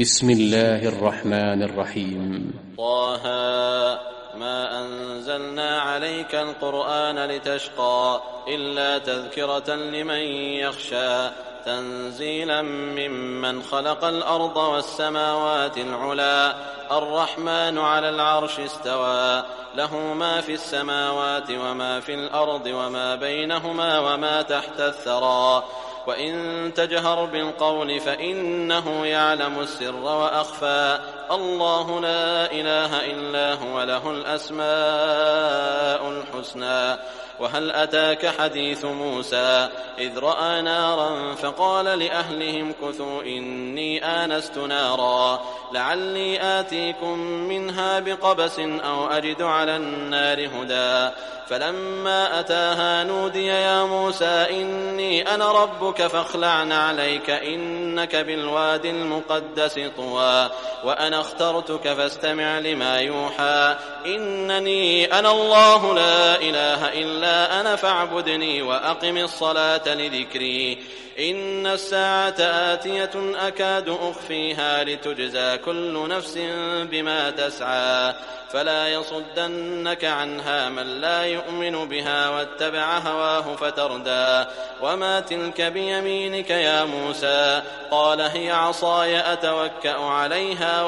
بسم الله الرحمن الرحيم. طه ما أنزلنا عليك القرآن لتشقى إلا تذكرة لمن يخشى تنزيلا ممن خلق الأرض والسماوات العلى الرحمن على العرش استوى له ما في السماوات وما في الأرض وما بينهما وما تحت الثرى وإن تجهر بالقول فإنه يعلم السر وأخفى الله لا إله إلا هو له الأسماء الحسنى وهل أتاك حديث موسى إذ رأى نارا فقال لأهلهم كثوا إني آنست نارا لعلي آتيكم منها بقبس أو أجد على النار هدى فلما أتاها نودي يا موسى إني أنا ربك فاخلع عليك إنك بالوادي المقدس طوى وأنا اخترتك فاستمع لما يوحى إنني أنا الله لا إله إلا أنا فاعبدني وأقم الصلاة لذكري إن الساعة آتية أكاد أخفيها لتجزى كل نفس بما تسعى فلا يصدنك عنها من لا يؤمن بها واتبع هواه فتردى وما تلك بيمينك يا موسى قال هي عصاي أتوكأ عليها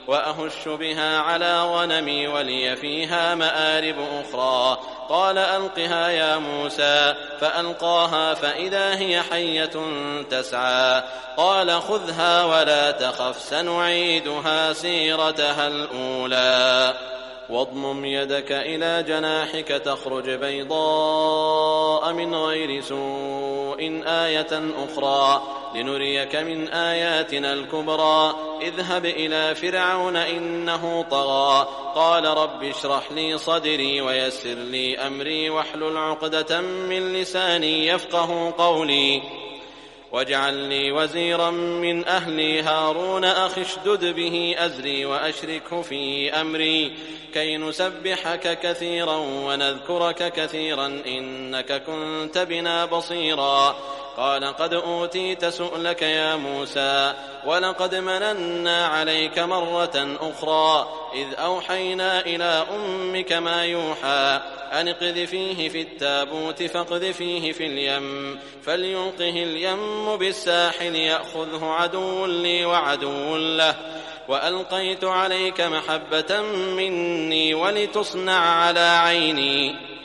وأهش بها على غنمي ولي فيها مآرب أخرى قال ألقها يا موسى فألقاها فإذا هي حية تسعى قال خذها ولا تخف سنعيدها سيرتها الأولى واضمم يدك إلى جناحك تخرج بيضاء من غير سوء آية أخرى لنريك من آياتنا الكبرى اذهب إلى فرعون إنه طغى قال رب اشرح لي صدري ويسر لي أمري واحلل عقدة من لساني يفقه قولي واجعل لي وزيرا من أهلي هارون أخي اشدد به أزري وأشركه في أمري كي نسبحك كثيرا ونذكرك كثيرا إنك كنت بنا بصيرا قال قد أوتيت سؤلك يا موسى ولقد مننا عليك مرة أخرى إذ أوحينا إلى أمك ما يوحى أن اقذفيه في التابوت فاقذفيه في اليم فليلقه اليم بالساحل يأخذه عدو لي وعدو له وألقيت عليك محبة مني ولتصنع على عيني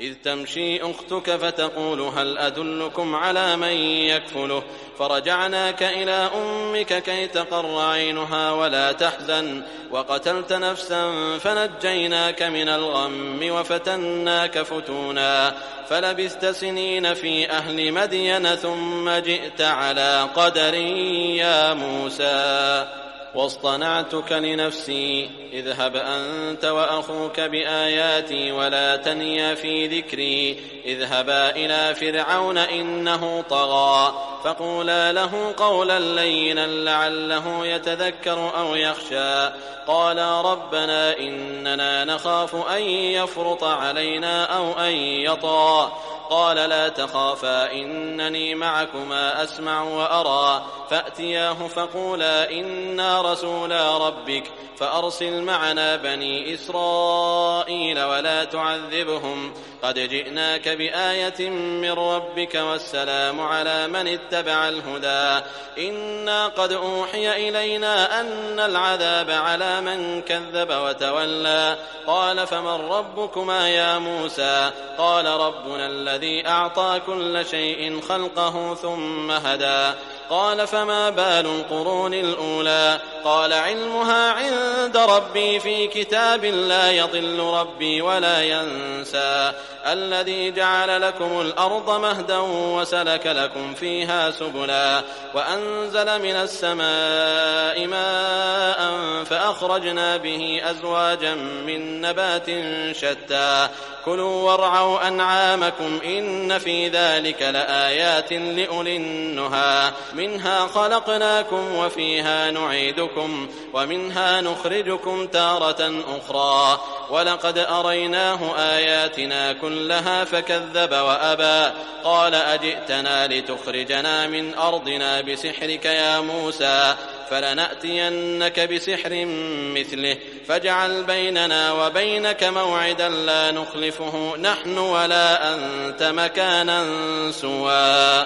إذ تمشي أختك فتقول هل أدلكم على من يكفله فرجعناك إلى أمك كي تقر عينها ولا تحزن وقتلت نفسا فنجيناك من الغم وفتناك فتونا فلبثت سنين في أهل مدين ثم جئت على قدر يا موسى واصطنعتك لنفسي اذهب أنت وأخوك بآياتي ولا تنيا في ذكري اذهبا إلى فرعون إنه طغى فقولا له قولا لينا لعله يتذكر أو يخشى قالا ربنا إننا نخاف أن يفرط علينا أو أن يطغى قال لا تخافا إنني معكما أسمع وأرى فأتياه فقولا إنا رسولا ربك فأرسل معنا بني إسرائيل ولا تعذبهم قد جئناك بآية من ربك والسلام على من اتبع الهدى إنا قد أوحي إلينا أن العذاب على من كذب وتولى قال فمن ربكما يا موسى قال ربنا الذي أعطى كل شيء خلقه ثم هدى قال فما بال القرون الأولى قال علمها عند ربي في كتاب لا يضل ربي ولا ينسى الذي جعل لكم الأرض مهدا وسلك لكم فيها سبلا وأنزل من السماء ماء فأخرجنا به أزواجا من نبات شتى كلوا وارعوا أنعامكم إن في ذلك لآيات لأولي النهى منها خلقناكم وفيها نعيدكم نعيدكم ومنها نخرجكم تارة أخرى ولقد أريناه آياتنا كلها فكذب وأبى قال أجئتنا لتخرجنا من أرضنا بسحرك يا موسى فلنأتينك بسحر مثله فاجعل بيننا وبينك موعدا لا نخلفه نحن ولا أنت مكانا سوى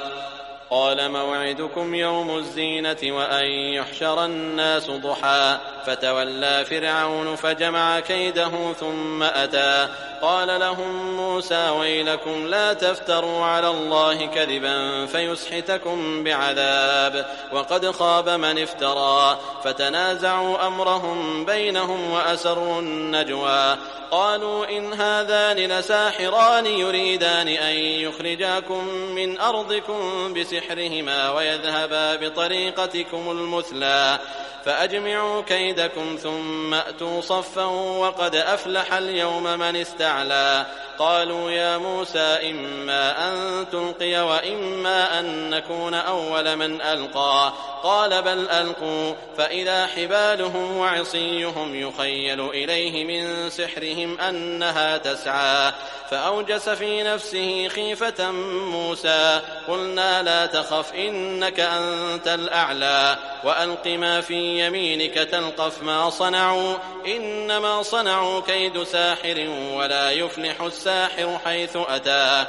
قال موعدكم يوم الزينة وأن يحشر الناس ضحى فتولى فرعون فجمع كيده ثم أتى قال لهم موسى ويلكم لا تفتروا على الله كذبا فيسحتكم بعذاب وقد خاب من افترى فتنازعوا أمرهم بينهم وأسروا النجوى قالوا إن هذان لساحران يريدان أن يخرجاكم من أرضكم بسحرهما ويذهبا بطريقتكم المثلى فأجمعوا كيدكم ثم أتوا صفا وقد أفلح اليوم من استعلى قالوا يا موسى إما أن تلقي وإما أن نكون أول من ألقى قال بل ألقوا فإذا حبالهم وعصيهم يخيل إليه من سحرهم أنها تسعى فأوجس في نفسه خيفة موسى قلنا لا تخف إنك أنت الأعلى وألق ما في يمينك تلقف ما صنعوا إنما صنعوا كيد ساحر ولا يفلح الساحر حيث أتى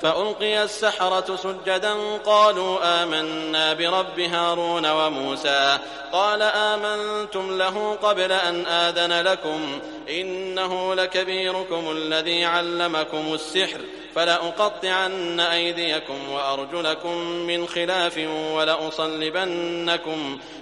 فألقي السحرة سجدا قالوا آمنا برب هارون وموسى قال آمنتم له قبل أن آذن لكم إنه لكبيركم الذي علمكم السحر فلأقطعن أيديكم وأرجلكم من خلاف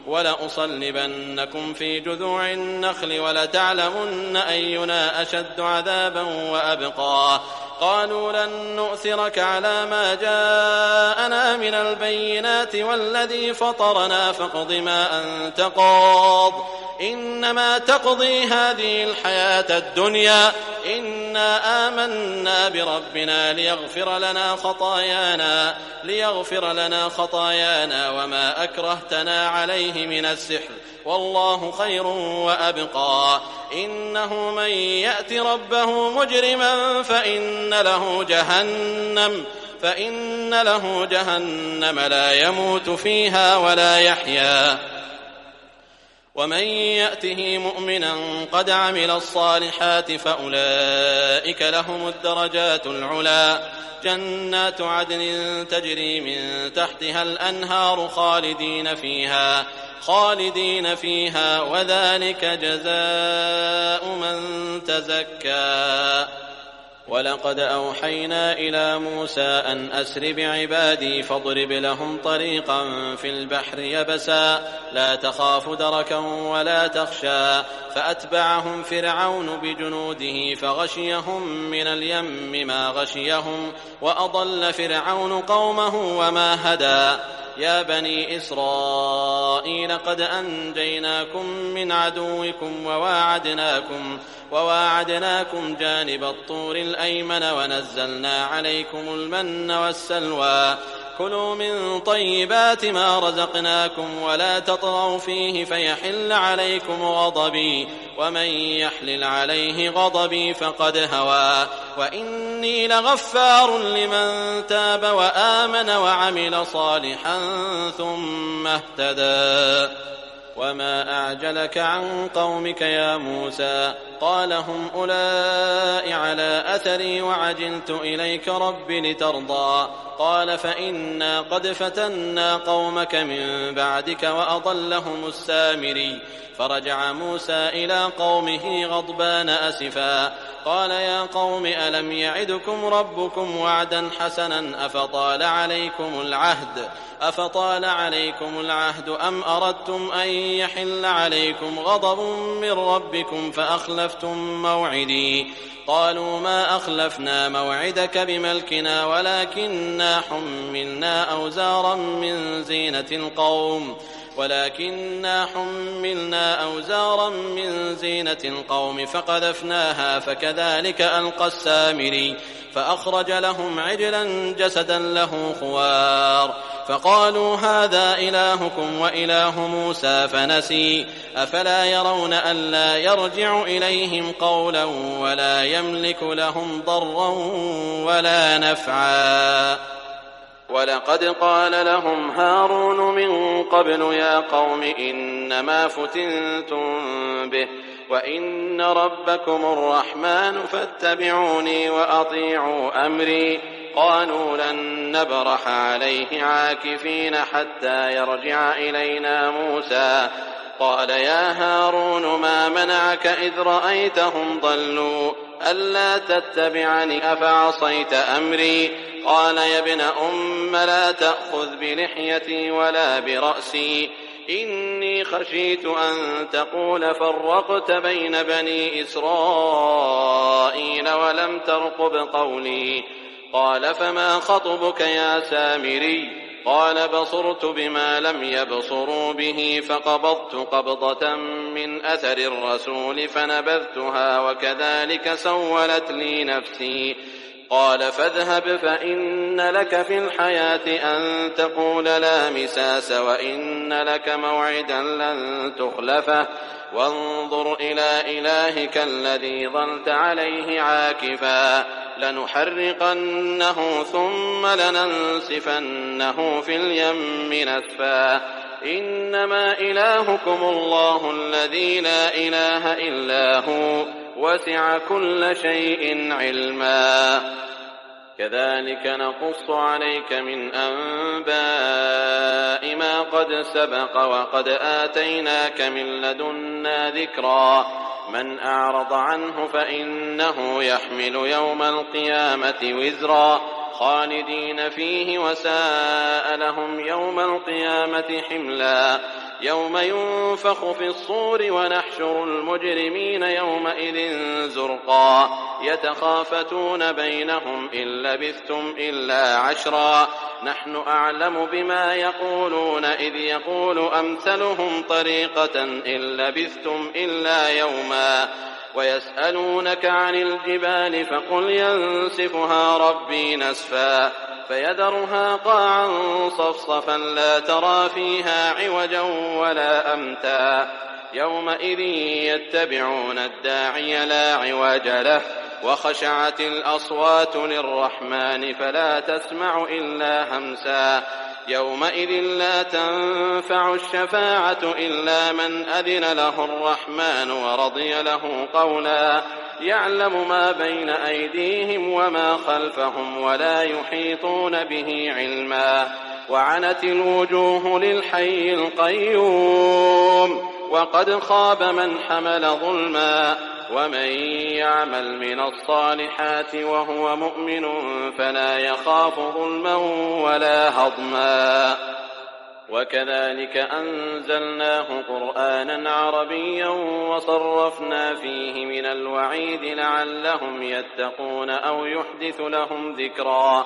ولأصلبنكم في جذوع النخل ولتعلمن أينا أشد عذابا وأبقى قالوا لن نؤثرك على ما جاءنا من البينات والذي فطرنا فاقض ما أنت قاض إنما تقضي هذه الحياة الدنيا إنا آمنا بربنا ليغفر لنا خطايانا وما أكرهتنا عليه من السحر والله خير وأبقى إنه من يأت ربه مجرما فإن له جهنم لا يموت فيها ولا يحيا ومن يأته مؤمنا قد عمل الصالحات فأولئك لهم الدرجات العلا جنات عدن تجري من تحتها الأنهار خالدين فيها وذلك جزاء من تزكى ولقد أوحينا إلى موسى أن أسر بعبادي فاضرب لهم طريقا في البحر يبسا لا تخاف دركا ولا تخشى فأتبعهم فرعون بجنوده فغشيهم من اليم ما غشيهم وأضل فرعون قومه وما هدى يا بني إسرائيل قد أنجيناكم من عدوكم وواعدناكم جانب الطور الأيمن ونزلنا عليكم المن والسلوى كلوا من طيبات ما رزقناكم ولا تطغوا فيه فيحل عليكم غضبي ومن يحلل عليه غضبي فقد هوى وإني لغفار لمن تاب وآمن وعمل صالحا ثم اهتدى وما أعجلك عن قومك يا موسى قال هم أولئك على أثري وعجلت إليك رب لترضى قال فإنا قد فتنا قومك من بعدك وأضلهم السامري فرجع موسى إلى قومه غضبان أسفا قال يا قوم ألم يعدكم ربكم وعدا حسنا أفطال عليكم العهد أم أردتم أن يحل عليكم غضب من ربكم فأخلفتم موعدي قالوا ما أخلفنا موعدك بملكنا ولكننا حملنا أوزارا من زينة القوم فقذفناها فكذلك ألقى السامري فأخرج لهم عجلا جسدا له خوار فقالوا هذا إلهكم وإله موسى فنسي أفلا يرون ألا يرجع إليهم قولا ولا يملك لهم ضرا ولا نفعا ولقد قال لهم هارون من قبل يا قوم إنما فتنتم به وإن ربكم الرحمن فاتبعوني وأطيعوا أمري قالوا لن نبرح عليه عاكفين حتى يرجع إلينا موسى قال يا هارون ما منعك إذ رأيتهم ضلوا ألا تتبعني أفعصيت أمري قال يا ابن أم لا تأخذ بلحيتي ولا برأسي إني خشيت أن تقول فرقت بين بني إسرائيل ولم ترقب قولي قال فما خطبك يا سامري قال بصرت بما لم يبصروا به فقبضت قبضة من أثر الرسول فنبذتها وكذلك سولت لي نفسي قال فاذهب فإن لك في الحياة أن تقول لا مساس وإن لك موعدا لن تخلفه وانظر إلى إلهك الذي ظلت عليه عاكفا لنحرقنه ثم لننسفنه في اليم نسفا إنما إلهكم الله الذي لا إله إلا هو وسع كل شيء علما كذلك نقص عليك من أنباء ما قد سبق وقد آتيناك من لدنا ذكرا من أعرض عنه فإنه يحمل يوم القيامة وزرا خالدين فيه وساء لهم يوم القيامة حملا يوم ينفخ في الصور ونحشر المجرمين يومئذ زرقا يتخافتون بينهم إن لبثتم إلا عشرا نحن أعلم بما يقولون إذ يقول أمثلهم طريقة إن لبثتم إلا يوما ويسألونك عن الجبال فقل ينسفها ربي نسفا فيذرها قاعا صفصفا لا ترى فيها عوجا ولا أمتا يومئذ يتبعون الداعي لا عوج له وخشعت الأصوات للرحمن فلا تسمع إلا همسا يومئذ لا تنفع الشفاعة إلا من أذن له الرحمن ورضي له قولا يعلم ما بين أيديهم وما خلفهم ولا يحيطون به علما وعنت الوجوه للحي القيوم وقد خاب من حمل ظلما ومن يعمل من الصالحات وهو مؤمن فلا يخاف ظلما ولا هضما وكذلك أنزلناه قرآنا عربيا وصرفنا فيه من الوعيد لعلهم يتقون أو يحدث لهم ذكرا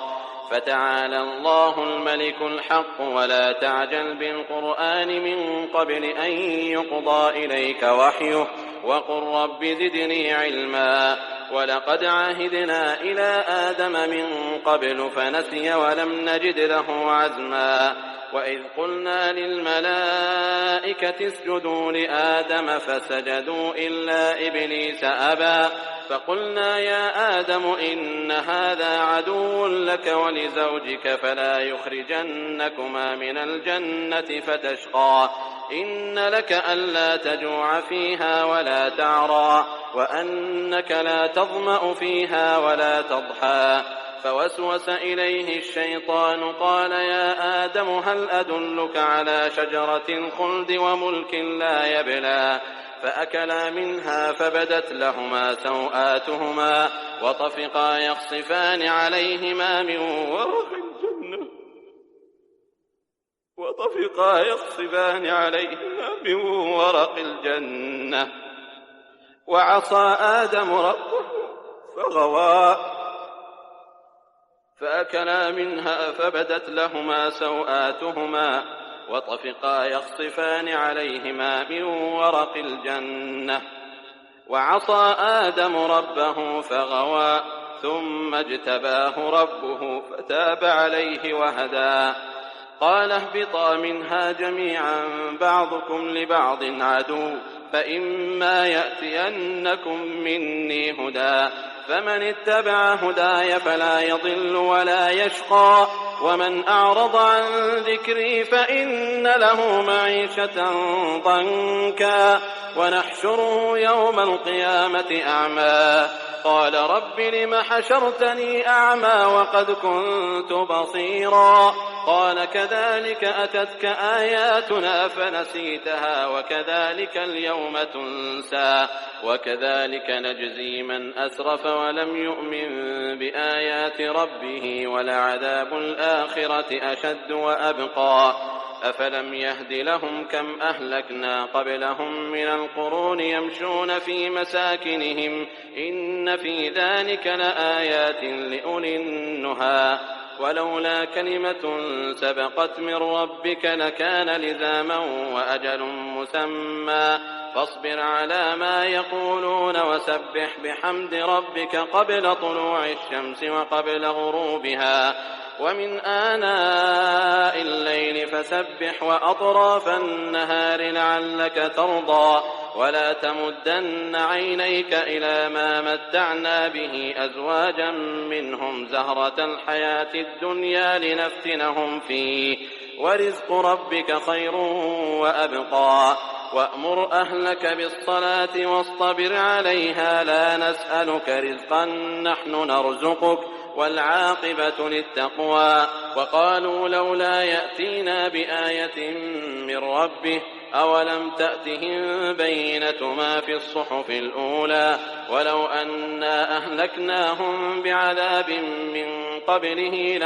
فتعالى الله الملك الحق ولا تعجل بالقرآن من قبل أن يقضى إليك وحيه وقل رب زدني علما ولقد عهدنا إلى آدم من قبل فنسي ولم نجد له عزما وإذ قلنا للملائكة اسجدوا لآدم فسجدوا إلا إبليس أبى فقلنا يا آدم إن هذا عدو لك ولزوجك فلا يخرجنكما من الجنة فتشقى إن لك ألا تجوع فيها ولا تعرى وأنك لا تظمأ فيها ولا تضحى فوسوس إليه الشيطان قال يا آدم هل أدلك على شجرة الخلد وملك لا يبلى فأكلا منها فبدت لهما سوآتهما وطفقا يخصفان عليهما من ورق الجنة وعصى آدم ربه فغوى فأكلا منها فبدت لهما سوآتهما وطفقا يخصفان عليهما من ورق الجنة وعصى آدم ربه فغوى ثم اجتباه ربه فتاب عليه وهدى قال اهبطا منها جميعا بعضكم لبعض عدو فإما يأتينكم مني هدى فمن اتبع هداي فلا يضل ولا يشقى ومن أعرض عن ذكري فإن له معيشة ضنكا ونحشره يوم القيامة أعمى قال رب لم حشرتني أعمى وقد كنت بصيرا قال كذلك أتتك آياتنا فنسيتها وكذلك اليوم تنسى وكذلك نجزي من أسرف ولم يؤمن بآيات ربه ولعذاب الآخرة أشد وأبقى أفلم يهد لهم كم أهلكنا قبلهم من القرون يمشون في مساكنهم إن في ذلك لآيات لأولي النهى ولولا كلمة سبقت من ربك لكان لزاما وأجل مسمى فاصبر على ما يقولون وسبح بحمد ربك قبل طلوع الشمس وقبل غروبها ومن آناء الليل فسبح وأطراف النهار لعلك ترضى ولا تمدن عينيك إلى ما متعنا به أزواجا منهم زهرة الحياة الدنيا لنفتنهم فيه ورزق ربك خير وأبقى وأمر أهلك بالصلاة واصطبر عليها لا نسألك رزقا نحن نرزقك والعاقبة للتقوى وقالوا لولا يأتينا بآية من ربه أولم تأتهم بينة ما في الصحف الأولى ولو أنا أهلكناهم بعذاب من قبله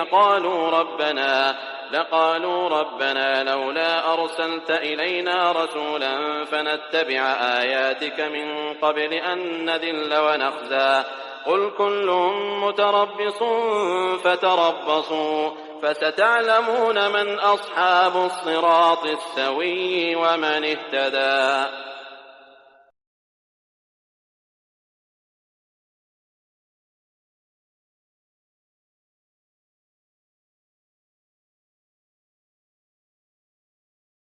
لقالوا ربنا لولا أرسلت إلينا رسولا فنتبع آياتك من قبل أن نذل ونخزى قل كل متربص فتربصوا فستعلمون من أصحاب الصراط السوي ومن اهتدى